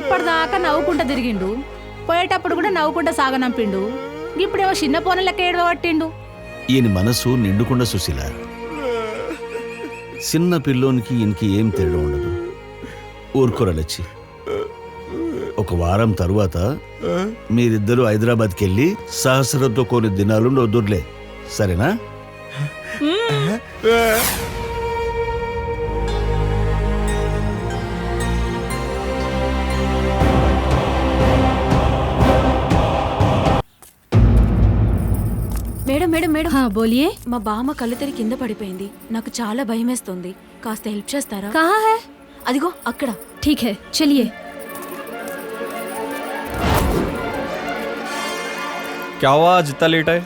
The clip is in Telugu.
ఇప్పటిదాకా నవ్వుకుంటా తిరిగిండు, పోయేటప్పుడు కూడా నవ్వుకుంటా సాగనంపిండు. ఇప్పుడేమో చిన్న పోనలకి ఏడవబట్టిండు. ఈయన మనసు నిండుకుండా సుశీల. చిన్న పిల్లోనికి ఈయనకి ఏం తేడా ఉండదు. ఊరుకోరలొచ్చి ఒక వారం తరువాత మీరిద్దరూ హైదరాబాద్కి వెళ్ళి సహస్రంతో కొన్ని దినాలు వద్దుర్లే, సరేనా? మేడం మేడం మేడం, हाँ बोलिए। మా బామ్మ కళ్ళు తెరి కింద పడిపోయింది. నాకు చాలా భయమేస్తుంది. కాస్త హెల్ప్ చేస్తారా? कहाँ है? అదిగో అక్కడ. ठीक है चलिए। क्या हुआ आज इतना लेट है?